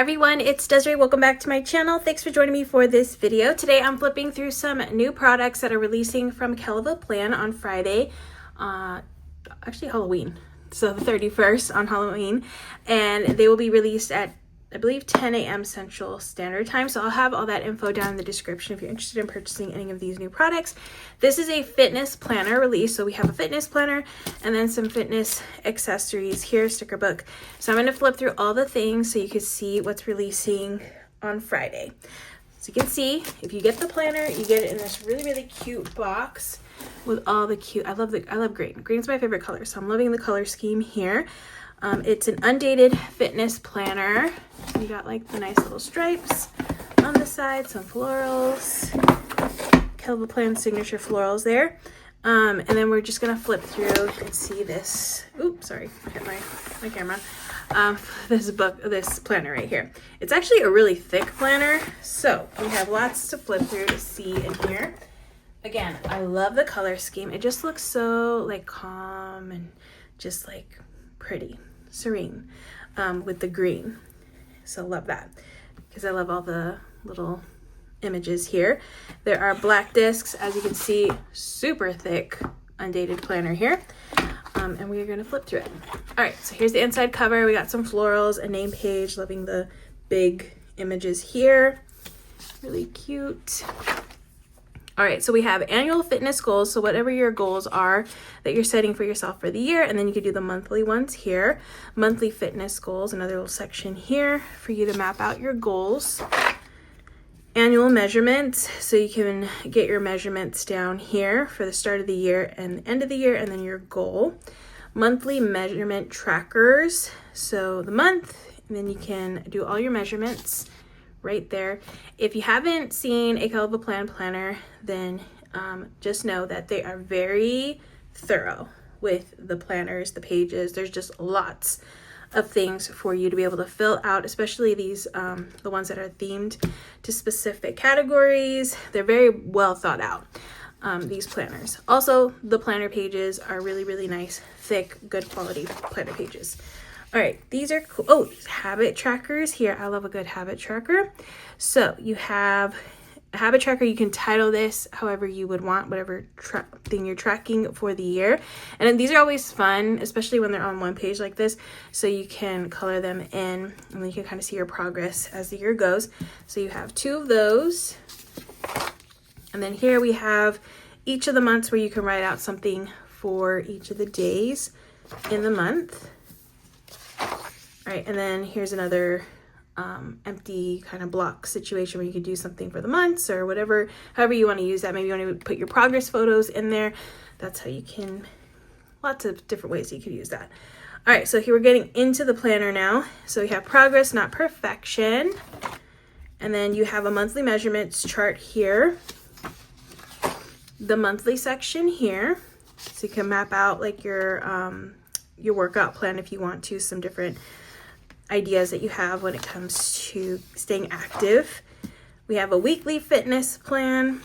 everyone, it's Desiree. Welcome back to my channel. Thanks for joining me for this video. Today I'm flipping through some new products that are releasing from Kellofaplan on Friday, actually Halloween, so the 31st on Halloween, and they will be released at I believe 10 a.m. Central Standard Time. So I'll have all that info down in the description if you're interested in purchasing any of these new products. This is a fitness planner release. So we have a fitness planner and then some fitness accessories here, sticker book. So I'm going to flip through all the things so you can see what's releasing on Friday. So you can see, if you get the planner, you get it in this really, really cute box with all the cute, I love green. Green's my favorite color. So I'm loving the color scheme here. It's an Undated fitness planner. You got like the nice little stripes on the side, some florals, Kellofaplan signature florals there. And then we're just gonna flip through and see this. Oops, sorry, I hit my camera. This planner right here. It's actually a really thick planner, so we have lots to flip through to see in here. Again, I love the color scheme. It just looks so like calm and just like pretty, serene, with the green. So love that because I love all the little images here. There are black discs, as you can see, super thick Undated planner here. And we are going to flip through it. All right, so here's the inside cover. We got some florals, a name page, loving the big images here. Really cute. All right, so we have annual fitness goals. So whatever your goals are that you're setting for yourself for the year, and then you could do the monthly ones here. Monthly fitness goals, another little section here for you to map out your goals. Annual measurements, so you can get your measurements down here for the start of the year and the end of the year, and then your goal. Monthly measurement trackers, so the month, and then you can do all your measurements right there. If you haven't seen a Kellofaplan planner, then just know that they are very thorough with the planners, the pages. There's just lots of things for you to be able to fill out, especially these, the ones that are themed to specific categories. They're very well thought out, these planners. Also, the planner pages are really, really nice, thick, good quality planner pages. All right, these are cool. Oh, habit trackers here. I love a good habit tracker. So you have a habit tracker. You can title this however you would want, whatever thing you're tracking for the year. And then these are always fun, especially when they're on one page like this. So you can color them in and then you can kind of see your progress as the year goes. So you have two of those. And then here we have each of the months where you can write out something for each of the days in the month. All right, and then here's another empty kind of block situation where you could do something for the months or whatever, however you want to use that. Maybe you want to put your progress photos in there. That's how you can, lots of different ways you could use that. All right, so here we're getting into the planner now. So we have progress, not perfection. And then you have a monthly measurements chart here. The monthly section here. So you can map out like your workout plan if you want to, some different ideas that you have when it comes to staying active. We have a weekly fitness plan.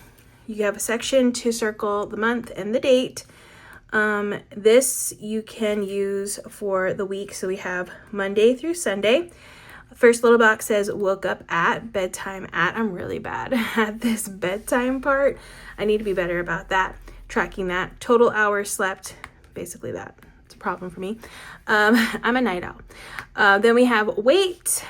You have a section to circle the month and the date. This you can use for the week. So we have Monday through Sunday. First little box says woke up at, bedtime at. I'm really bad at this bedtime part. I need to be better about that, tracking that. Total hours slept, basically that. Problem for me. I'm a night owl. Then we have weight,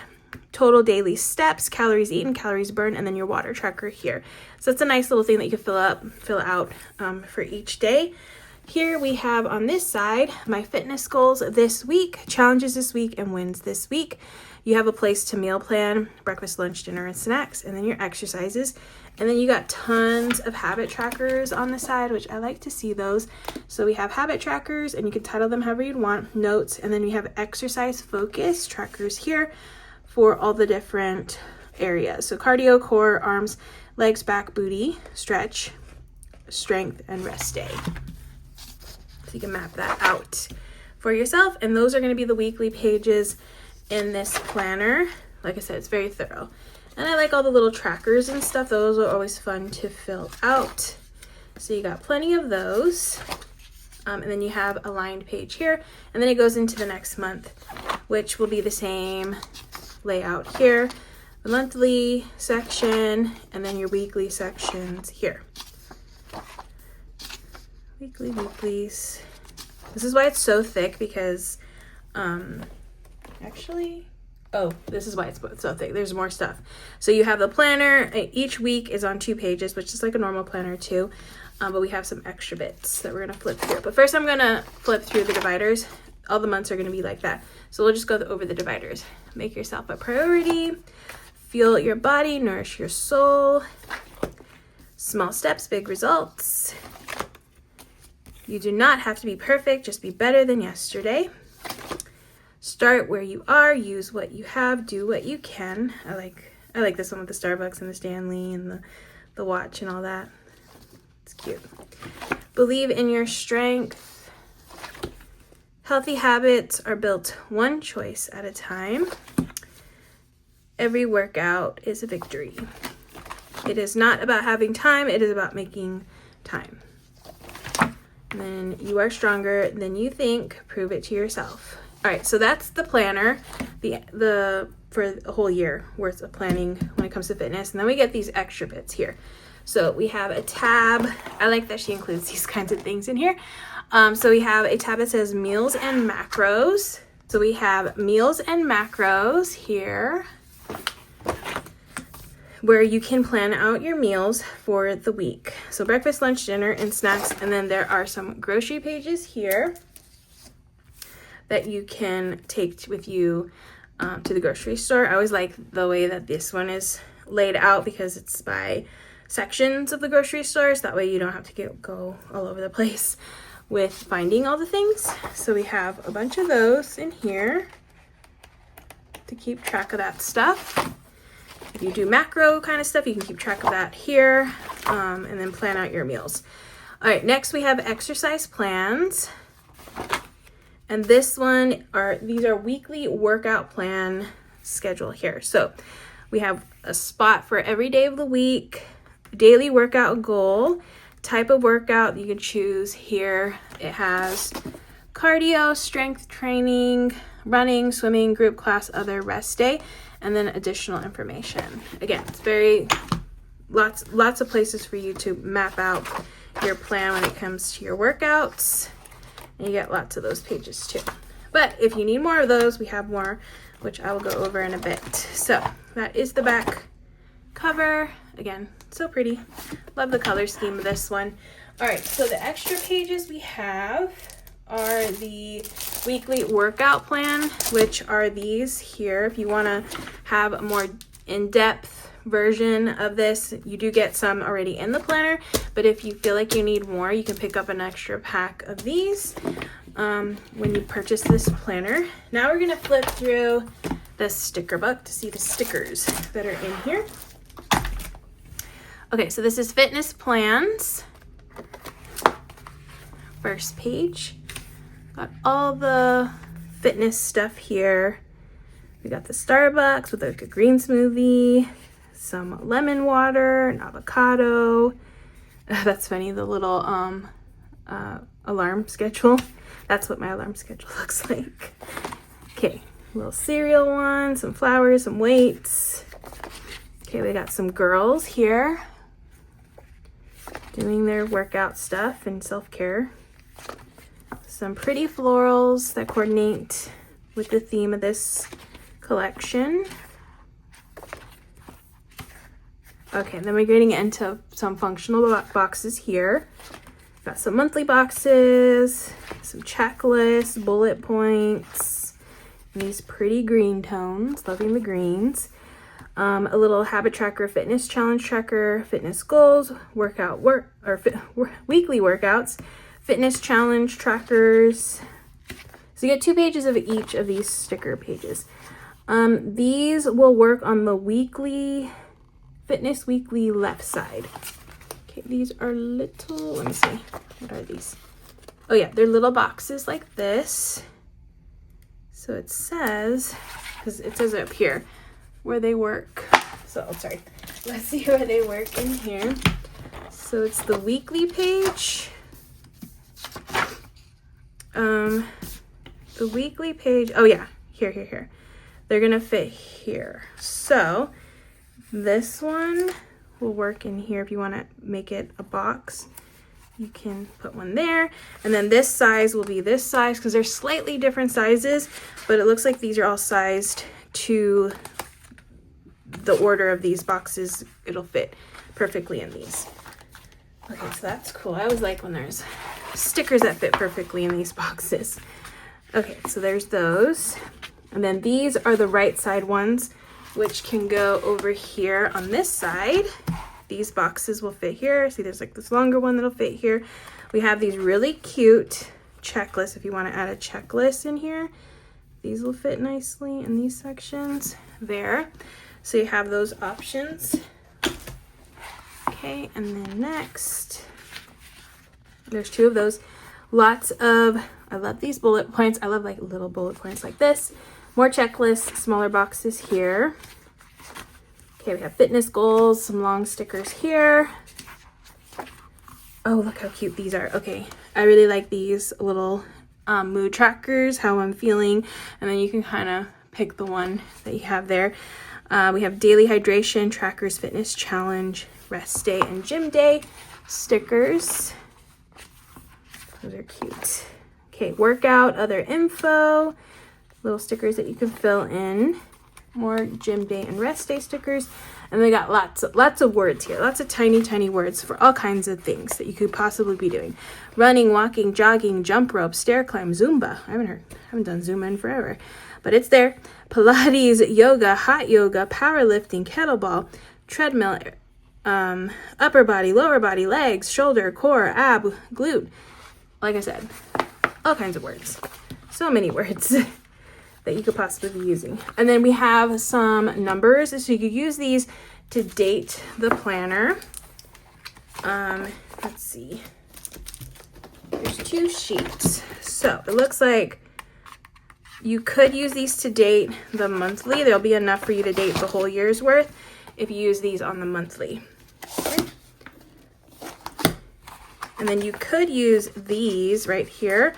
total daily steps, calories eaten, calories burned, and then your water tracker here. So it's a nice little thing that you can fill out for each day. Here we have on this side my fitness goals this week, challenges this week, and wins this week. You have a place to meal plan, breakfast, lunch, dinner, and snacks, and then your exercises. And then you got tons of habit trackers on the side, which I like to see those. So we have habit trackers, and you can title them however you'd want, notes, and then we have exercise focus trackers here for all the different areas. So cardio, core, arms, legs, back, booty, stretch, strength, and rest day. So you can map that out for yourself. And those are going to be the weekly pages in this planner. Like I said, it's very thorough. And I like all the little trackers and stuff. Those are always fun to fill out. So you got plenty of those. And then you have a lined page here. And then it goes into the next month, which will be the same layout here, the monthly section, and then your weekly sections here. Weeklies. This is why it's so thick, because actually, oh, this is why it's so thick. There's more stuff. So you have the planner. Each week is on 2 pages, which is like a normal planner too. But we have some extra bits that we're gonna flip through. But first I'm gonna flip through the dividers. All the months are gonna be like that. So we'll just go over the dividers. Make yourself a priority. Fuel your body, nourish your soul. Small steps, big results. You do not have to be perfect, just be better than yesterday. Start where you are, use what you have, do what you can. I like this one with the Starbucks and the Stanley and the watch and all that. It's cute. Believe in your strength. Healthy habits are built one choice at a time. Every workout is a victory. It is not about having time, it is about making time. And then you are stronger than you think. Prove it to yourself. All right, so that's the planner, the for a whole year worth of planning when it comes to fitness. And then we get these extra bits here. So we have a tab. I like that she includes these kinds of things in here. So we have a tab that says meals and macros. So we have meals and macros here, where you can plan out your meals for the week. So breakfast, lunch, dinner, and snacks. And then there are some grocery pages here that you can take with you to the grocery store. I always like the way that this one is laid out, because it's by sections of the grocery stores. That way you don't have to go all over the place with finding all the things. So we have a bunch of those in here to keep track of that stuff. If you do macro kind of stuff, you can keep track of that here, and then plan out your meals. All right, next we have exercise plans. And these are weekly workout plan schedule here. So we have a spot for every day of the week, daily workout goal, type of workout you can choose here. It has cardio, strength training, running, swimming, group class, other, rest day, and then additional information. Again, it's lots of places for you to map out your plan when it comes to your workouts. And you get lots of those pages too. But if you need more of those, we have more, which I will go over in a bit. So that is the back cover. Again, so pretty. Love the color scheme of this one. All right, so the extra pages we have are the weekly workout plan, which are these here. If you want to have a more in-depth version of this, you do get some already in the planner, but if you feel like you need more, you can pick up an extra pack of these when you purchase this planner. Now we're going to flip through the sticker book to see the stickers that are in here. Okay, so this is fitness plans. First page. Got all the fitness stuff here. We got the Starbucks with like a green smoothie, some lemon water, an avocado. That's funny, the little alarm schedule. That's what my alarm schedule looks like. Okay, a little cereal one, some flowers, some weights. Okay, we got some girls here doing their workout stuff and self-care. Some pretty florals that coordinate with the theme of this collection. Okay, then we're getting into some functional boxes here. Got some monthly boxes, some checklists, bullet points, and these pretty green tones, loving the greens. A little habit tracker, fitness challenge tracker, fitness goals, weekly workouts, fitness challenge trackers. So you get 2 pages of each of these sticker pages. These will work on the Fitness Weekly left side. Okay, these are little, let me see, what are these? Oh yeah, they're little boxes like this. So it says, because it says up here, where they work. So, sorry, let's see where they work in here. So it's the weekly page. The weekly page, oh yeah, here. they're gonna fit here. So this one will work in here. If you want to make it a box, you can put one there. And then this size will be this size, because they're slightly different sizes, but it looks like these are all sized to the order of these boxes. It'll fit perfectly in these. Okay, so that's cool. I always like when there's stickers that fit perfectly in these boxes. Okay, so there's those. And then these are the right side ones, which can go over here on this side. These boxes will fit here. See, there's like this longer one that'll fit here. We have these really cute checklists. If you want to add a checklist in here, these will fit nicely in these sections there. So you have those options. Okay, and then next, there's 2 of those. Lots of, I love these bullet points. I love like little bullet points like this. More checklists, smaller boxes here. Okay, we have fitness goals, some long stickers here. Oh, look how cute these are. Okay, I really like these little mood trackers, how I'm feeling. And then you can kind of pick the one that you have there. We have daily hydration, trackers, fitness challenge, rest day, and gym day stickers. Those are cute. Okay, workout, other info, little stickers that you can fill in. More gym day and rest day stickers. And we got lots of words here, lots of tiny words for all kinds of things that you could possibly be doing. Running, walking, jogging, jump rope, stair climb, Zumba. I haven't done Zumba in forever, but it's there. Pilates, yoga, hot yoga, powerlifting, kettlebell, treadmill, upper body, lower body, legs, shoulder, core, ab, glute. Like I said, all kinds of words. So many words that you could possibly be using. And then we have some numbers, so you could use these to date the planner. Let's see. There's 2 sheets. So it looks like you could use these to date the monthly. There'll be enough for you to date the whole year's worth if you use these on the monthly. Okay. And then you could use these right here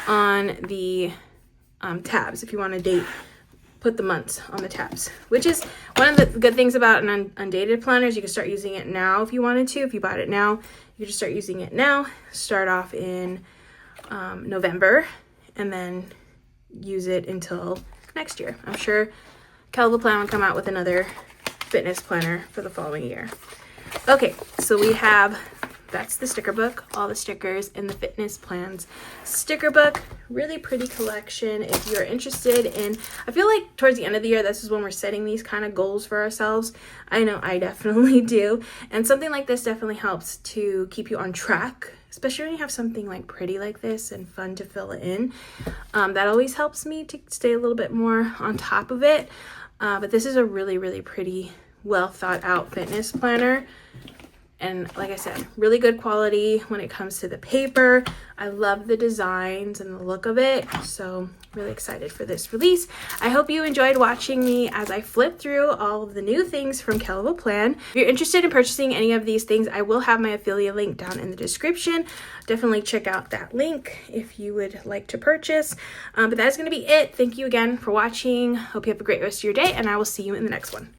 on the tabs if you want to date, put the months on the tabs, which is one of the good things about an undated planner is you can start using it now if you wanted to. If you bought it now, you just start using it now. Start off in November and then use it until next year. I'm sure Kellofaplan will come out with another fitness planner for the following year. Okay, so we have, that's the sticker book, all the stickers in the fitness plans sticker book. Really pretty collection. If you're interested in, I feel like towards the end of the year, this is when we're setting these kind of goals for ourselves. I know I definitely do. And something like this definitely helps to keep you on track, especially when you have something like pretty like this and fun to fill it in. That always helps me to stay a little bit more on top of it. But this is a really pretty, well thought out fitness planner. And like I said, really good quality when it comes to the paper. I love the designs and the look of it. So really excited for this release. I hope you enjoyed watching me as I flip through all of the new things from Kellofaplan. If you're interested in purchasing any of these things, I will have my affiliate link down in the description. Definitely check out that link if you would like to purchase. But that is going to be it. Thank you again for watching. Hope you have a great rest of your day, and I will see you in the next one.